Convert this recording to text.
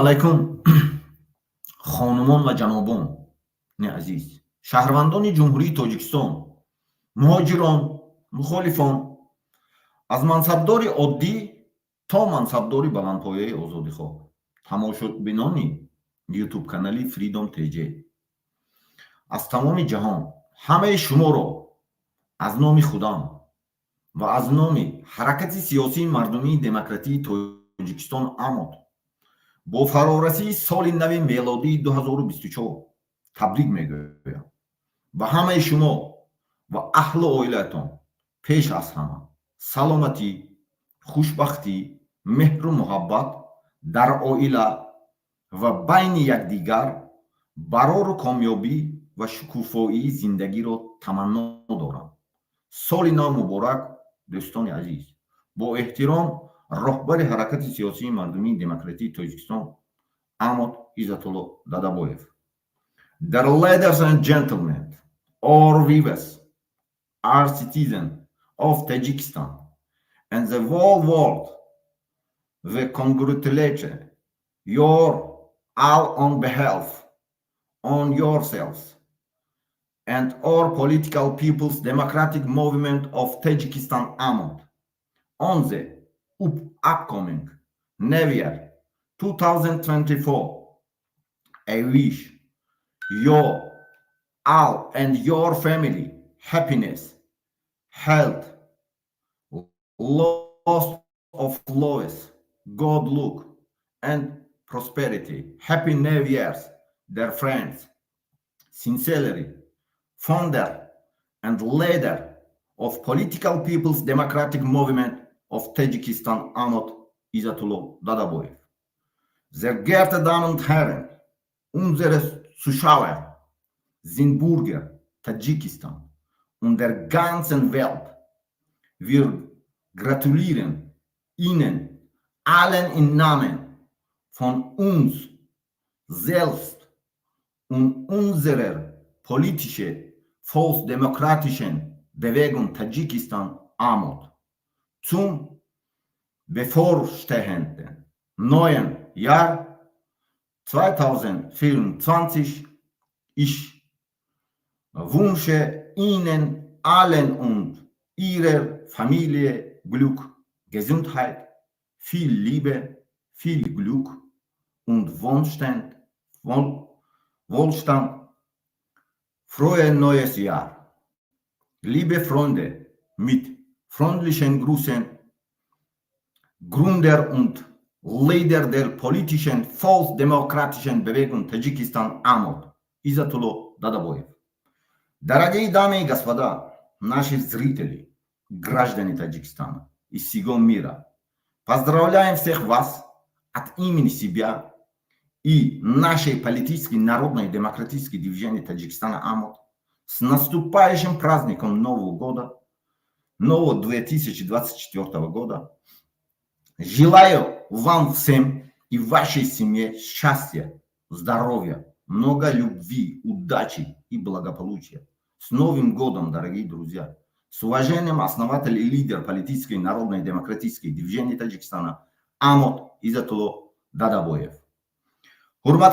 алайкум хонумон ва ҷанобон азиз, шаҳрвандони ҷумҳурии Тоҷикистон, муҳоҷирон, мухолифон, аз мансабдори оддӣ то мансабдори баландпояи озодиҳо, тамошобинони ютуб канали Freedom TJ, аз тамоми ҷаҳон ҳамаи шуморо аз номи худам ва аз номи ҳаракати сиёсии Мардумии Демократии Тоҷикистон Амот бо фарорасии соли нави мелодии 2024 табрик мегӯям. Ба ҳамаи шумо ва аҳлу оилаатон пеш аз ҳама саломатӣ, хушбахтӣ, меҳру муҳаббат дар оила ва байни якдигар барору комёбӣ ва шукуфоии зиндагиро таманно дорам. соли нав муборак, дӯстони азиз. Бо эҳтиром, Рохбари ҳаракати сиёсии Мардумии Демократии Таҷикистон Амот Изатулло Дадабоев. Dear ladies and gentlemen, all viewers, our citizens of Tajikistan and the whole world, we congratulate you all on behalf on yourselves and all political people's democratic movement of Tajikistan Amot on the upcoming New Year 2024. I wish you all and your family happiness, health, loss of loss, good luck, and prosperity. Happy New Year's, dear friends. Sincerely, founder and leader of Political People's Democratic Movement of Tajikistan Amot Izatullo Dadaboyev. Sehr geehrte Damen und Herren, unsere Zuschauer, Bürger Tadschikistan und der ganzen Welt, wir gratulieren Ihnen allen im Namen von uns selbst und unserer politischen volksdemokratischen Bewegung Tadschikistan Amot zum bevorstehenden neuen Jahr 2024. Ich wünsche Ihnen allen und Ihrer Familie Glück, Gesundheit, viel Liebe, viel Glück und Wohlstand. Frohes neues Jahr. Liebe Freunde, mit freundlichen Grüßen, Gründer und Leader der politischen volksdemokratischen Bewegung Tadschikistan Amot Изатулло Дадабоев. Дорогие дамы и господа, наши зрители, граждане Таджикистана и всего мира, поздравляем всех вас от имени себя и нашей политической народной демократической движения Таджикистана Амот с наступающим праздником Нового года, нового 2024 года. Желаю вам всем и вашей семье счастья, здоровья, много любви, удачи и благополучия. С Новым годом, дорогие друзья! С уважением, основатель и лидер политической народной демократической движения Таджикистана Амот Изатулло Дадабоев.